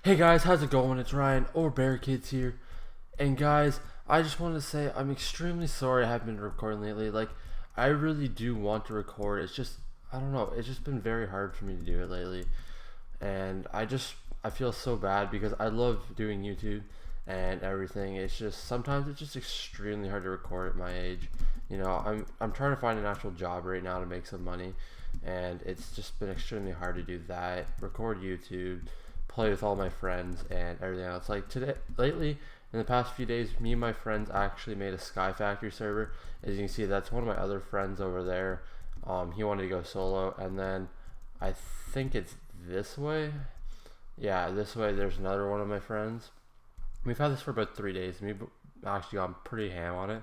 Hey guys, how's it going? It's Ryan or Bear Kids here. And guys, I just wanted to say I'm extremely sorry I haven't been recording lately. I really do want to record. It's just, I don't know, it's just been very hard for me to do it lately. And I feel so bad because I love doing YouTube and everything. It's just, sometimes it's just extremely hard to record at my age. I'm trying to find an actual job right now to make some money. And it's just been extremely hard to do that. Record YouTube, play with all my friends and everything else. Like today, lately, in the past few days, me and my friends actually made a SkyFactory server. As you can see, that's one of my other friends over there. He wanted to go solo, and then I think it's this way. Yeah, this way. There's another one of my friends. We've had this for about 3 days. And we've actually gone pretty ham on it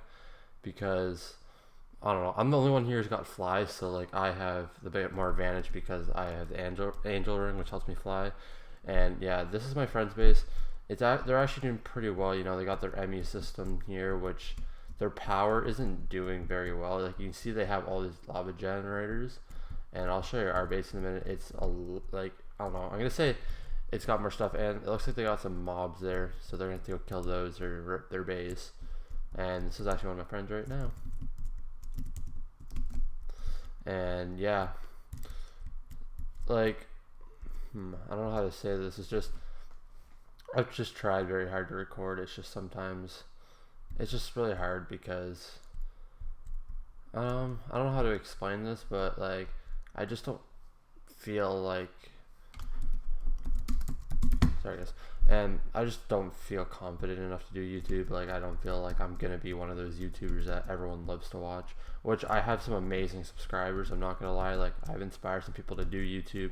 because I don't know. I'm the only one here who's got flies, so like I have the bit more advantage because I have the angel ring, which helps me fly. And yeah, this is my friend's base. They're actually doing pretty well. They got their ME system here, which their power isn't doing very well. Like you can see, they have all these lava generators, and I'll show you our base in a minute. Like I don't know. I'm gonna say it's got more stuff, and it looks like they got some mobs there, so they're gonna have to go kill those or rip their base. And this is actually one of my friends right now. And yeah, like I don't know how to say this. I've just tried very hard to record. It's just sometimes it's just really hard because I don't know how to explain this, but like I just don't feel like, sorry guys, and I just don't feel confident enough to do YouTube. Like I don't feel like I'm gonna be one of those YouTubers that everyone loves to watch, which I have some amazing subscribers, I'm not gonna lie. Like I've inspired some people to do YouTube,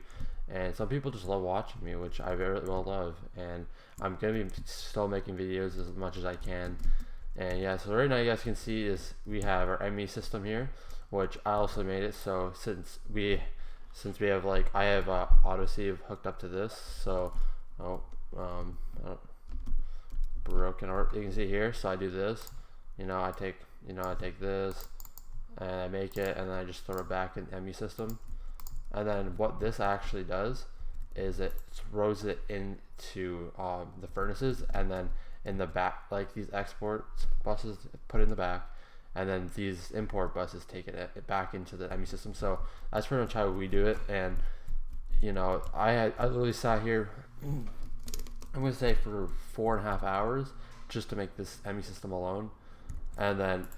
and some people just love watching me, which I very well love. And I'm gonna be still making videos as much as I can. And yeah, so right now you guys can see is we have our ME system here, which I also made it. So since we have like I have autosave hooked up to this, so broken art, you can see here. So I do this, I take this and I make it, and then I just throw it back in ME system. And then what this actually does is it throws it into the furnaces, and then in the back, like these export buses put it in the back, and then these import buses take it back into the ME system. So that's pretty much how we do it. And I literally sat here, I'm gonna say for 4.5 hours just to make this ME system alone. And then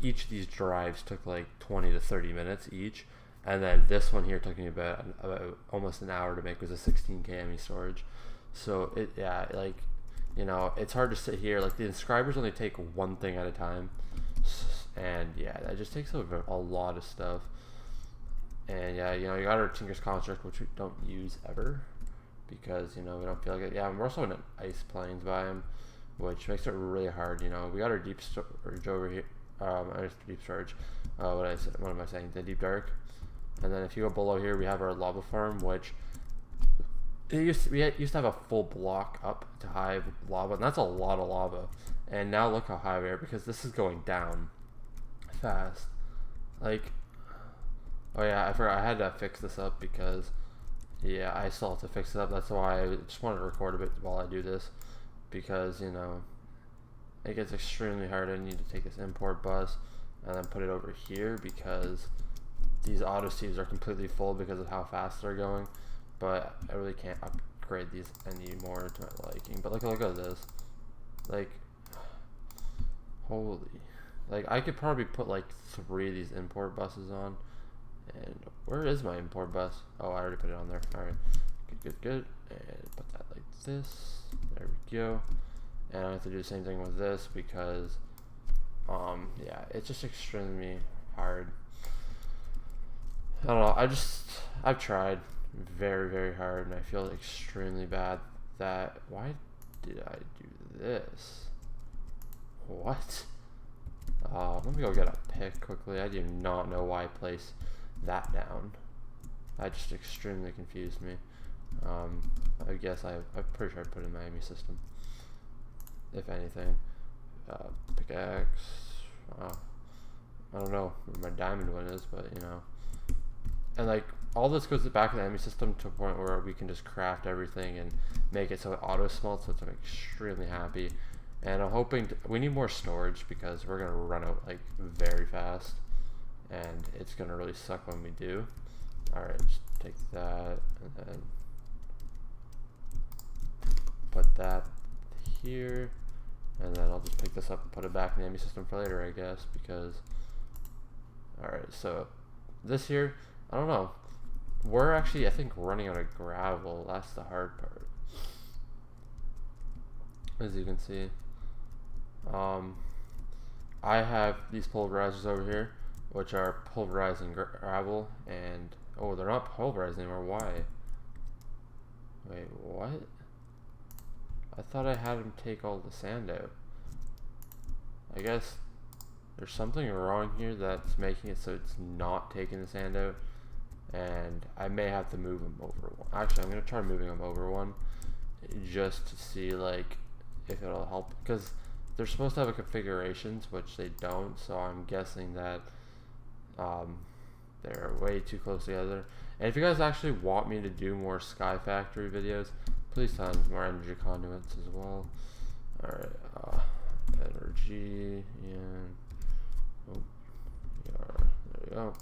each of these drives took like 20 to 30 minutes each. And then this one here took me about almost an hour to make. Was a 16K ME storage. So it's hard to sit here. Like the inscribers only take one thing at a time, and yeah, that just takes over a lot of stuff. And yeah, you got our Tinker's Construct, which we don't use ever because we don't feel like it. Yeah, we're also in an ice plains biome, which makes it really hard. We got our deep storage over here. Deep storage. What am I saying? The deep dark. And then if you go below here, we have our lava farm, which we used to have a full block up to hive lava, and that's a lot of lava. And now look how high we are because this is going down fast. Like, oh yeah, I forgot I had to fix this up because yeah, I still have to fix it up. That's why I just wanted to record a bit while I do this, because it gets extremely hard. I need to take this import bus and then put it over here because these auto sieves are completely full because of how fast they're going. But I really can't upgrade these anymore to my liking. But look at this. Like, holy. Like, I could probably put like 3 of these import buses on. And where is my import bus? Oh, I already put it on there. Alright. Good. And put that like this. There we go. And I have to do the same thing with this because, yeah, it's just extremely hard. I don't know. I've tried very, very hard, and I feel extremely bad that, why did I do this? What? Let me go get a pick quickly. I do not know why I placed that down. That just extremely confused me. I guess I'm pretty sure I put it in my ME system, if anything. Pickaxe. I don't know where my diamond one is, but and like all this goes back in the enemy system to a point where we can just craft everything and make it so it auto smelts, so I'm extremely happy. And I'm hoping we need more storage because we're gonna run out like very fast, and it's gonna really suck when we do. All right, just take that and then put that here, and then I'll just pick this up and put it back in the enemy system for later, I guess, because all right, so this here, I don't know, we're actually, I think, running out of gravel. That's the hard part, as you can see. I have these pulverizers over here, which are pulverizing gravel, and oh, they're not pulverized anymore. Why? Wait, what? I thought I had them take all the sand out. I guess there's something wrong here that's making it so it's not taking the sand out, and I may have to move them over one. Actually, I'm gonna try moving them over one just to see like if it'll help, because they're supposed to have a configurations, which they don't, so I'm guessing that they're way too close together. And if you guys actually want me to do more SkyFactory videos, please tell me more energy conduits as well. Alright, energy, and oh, there we go.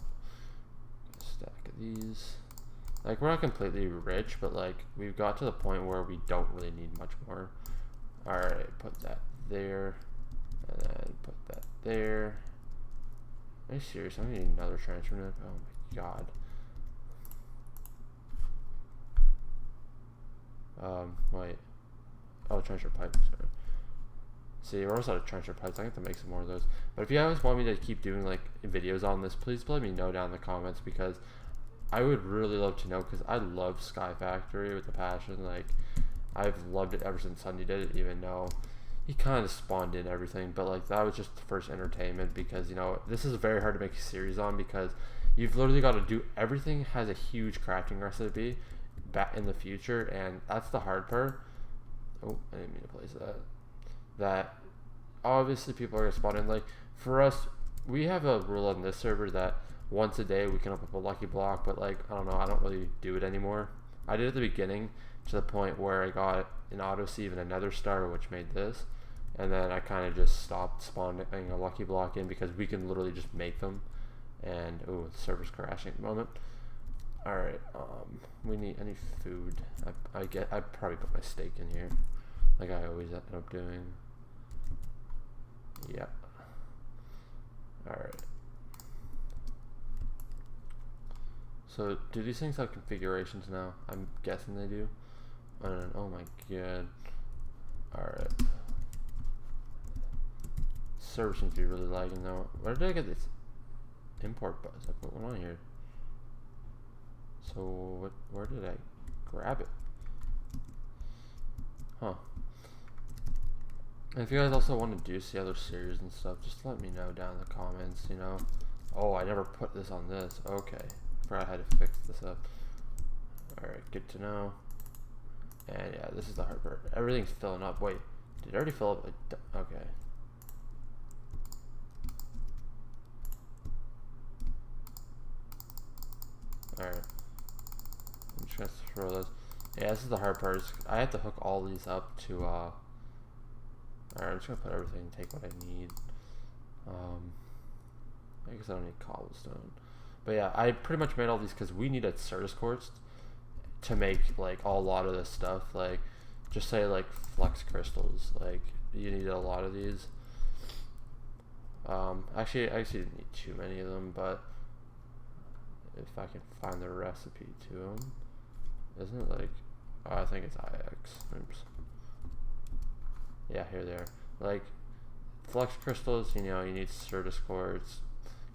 Stack of these. Like, we're not completely rich, but like we've got to the point where we don't really need much more. Alright, put that there, and then put that there. Are you serious? I need another transfer node. Oh my god. Wait. Oh, transfer pipe. Sorry. See, we're also out of transfer pipes. I have to make some more of those. But if you guys want me to keep doing like videos on this, please let me know down in the comments, because I would really love to know, because I love SkyFactory with a passion. Like, I've loved it ever since Sunday did it, even though he kind of spawned in everything, but like that was just the first entertainment, because you know this is very hard to make a series on, because you've literally got to do everything has a huge crafting recipe back in the future, and that's the hard part. Oh, I didn't mean to place that. That obviously people are gonna spawn in. Like for us, we have a rule on this server that once a day we can open up a lucky block, but like I don't know, I don't really do it anymore. I did at the beginning to the point where I got an auto sieve and another star, which made this, and then I kind of just stopped spawning a lucky block in, because we can literally just make them. And oh, the server's crashing at the moment. All right, I need food. I probably put my steak in here, like I always end up doing. Yeah. All right. So do these things have configurations now? I'm guessing they do. I don't know. Oh my god. Alright. Server seems to be really lagging though. Where did I get this import buzz? I put one on here. So where did I grab it? Huh. And if you guys also want to do see other series and stuff, just let me know down in the comments, you know. Oh, I never put this on this. Okay. I forgot I had to fix this up. Alright, good to know. And yeah, this is the hard part. Everything's filling up. Wait, did it already fill up? Okay. Alright. I'm just gonna throw those. Yeah, this is the hard part. I have to hook all these up to, alright, I'm just gonna put everything and take what I need. I guess I don't need cobblestone. But yeah, I pretty much made all these because we needed service quartz to make like a lot of this stuff. Like, just say like flux crystals. Like, you need a lot of these. Actually, I actually didn't need too many of them, but if I can find the recipe to them, isn't it like? Oh, I think it's IX. Oops. Yeah, here they are. Like, flux crystals, you know, you need Certus quartz,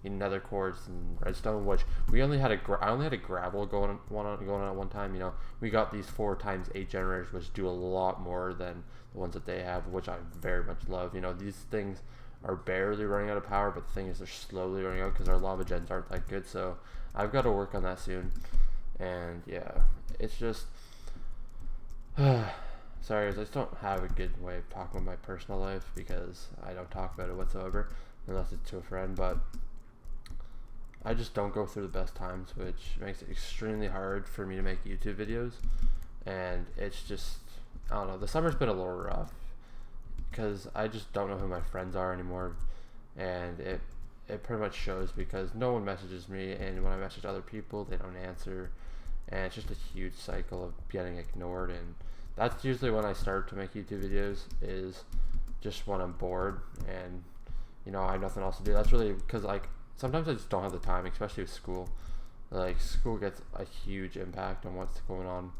you need nether quartz and redstone, which we only had I only had a gravel going on at one time. You know, we got these 4x8 generators, which do a lot more than the ones that they have, which I very much love. You know, these things are barely running out of power, but the thing is, they're slowly running out because our lava gens aren't that good. So I've got to work on that soon. And yeah, it's just sorry, I just don't have a good way of talking about my personal life, because I don't talk about it whatsoever unless it's to a friend. But I just don't go through the best times, which makes it extremely hard for me to make YouTube videos. And it's just, I don't know, the summer's been a little rough because I just don't know who my friends are anymore, and it pretty much shows because no one messages me, and when I message other people, they don't answer, and it's just a huge cycle of getting ignored. And that's usually when I start to make YouTube videos, is just when I'm bored and I have nothing else to do. That's really because like sometimes I just don't have the time, especially with school. Like school gets a huge impact on what's going on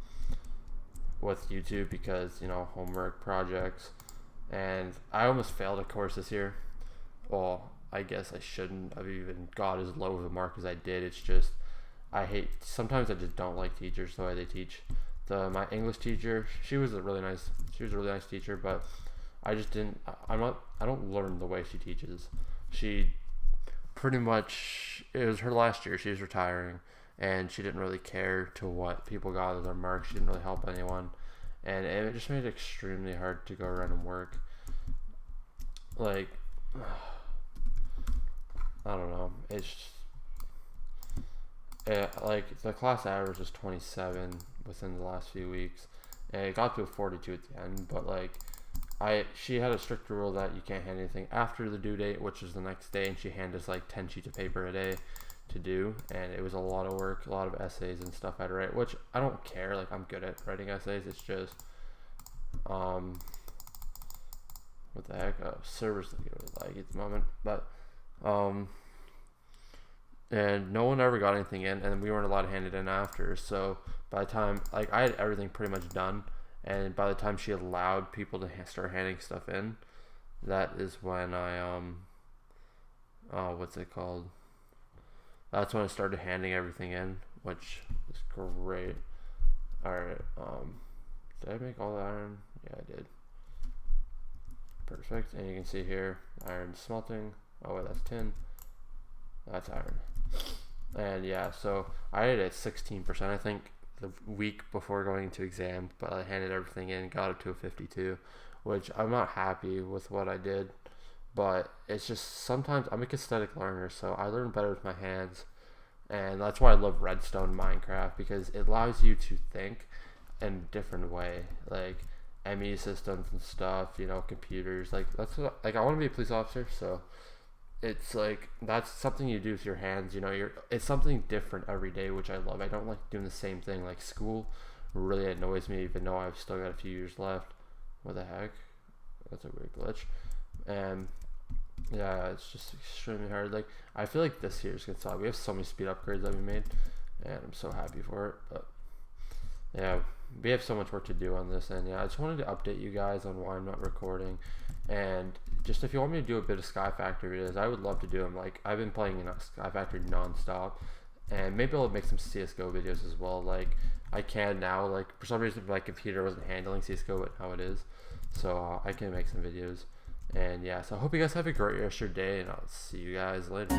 with YouTube because homework, projects, and I almost failed a course this year. Well, I guess I shouldn't have even got as low of a mark as I did. It's just sometimes I just don't like teachers the way they teach. My English teacher, she was a really nice teacher, but I just didn't. I don't learn the way she teaches. She pretty much, it was her last year. She was retiring, and she didn't really care to what people got as their marks. She didn't really help anyone, and it just made it extremely hard to go around and work. Like, I don't know. Like the class average was 27 within the last few weeks, and it got to a 42 at the end. But like, she had a strict rule that you can't hand anything after the due date, which is the next day, and she handed us like 10 sheets of paper a day to do, and it was a lot of work, a lot of essays and stuff I had to write, which I don't care. Like, I'm good at writing essays. It's just what the heck, servers don't get really like at the moment, but and no one ever got anything in, and we weren't allowed to hand it in after. So by the time, like, I had everything pretty much done, and by the time she allowed people to start handing stuff in, that is when I what's it called? That's when I started handing everything in, which is great. All right, did I make all the iron? Yeah, I did. Perfect. And you can see here, iron smelting. Oh wait, that's tin. That's iron. And yeah, so I had it at 16%, I think, the week before going into exam, but I handed everything in, got it to a 52, which I'm not happy with what I did, but it's just sometimes I'm a kinesthetic learner, so I learn better with my hands, and that's why I love Redstone Minecraft, because it allows you to think in a different way, like ME systems and stuff, computers, like that's what, like I want to be a police officer, so it's like that's something you do with your hands. It's something different every day, which I love. I don't like doing the same thing. Like school really annoys me, even though I've still got a few years left. What the heck? That's a weird glitch. And yeah, it's just extremely hard. Like, I feel like this year's gonna suck. We have so many speed upgrades that we made, and I'm so happy for it. But yeah, we have so much work to do on this, and yeah, I just wanted to update you guys on why I'm not recording. And just if you want me to do a bit of SkyFactory videos, I would love to do them. Like, I've been playing SkyFactory non-stop, and maybe I'll make some CSGO videos as well. Like, I can now. Like, for some reason my computer wasn't handling CSGO, but now it is, so I can make some videos. And yeah, so I hope you guys have a great rest of your day, and I'll see you guys later.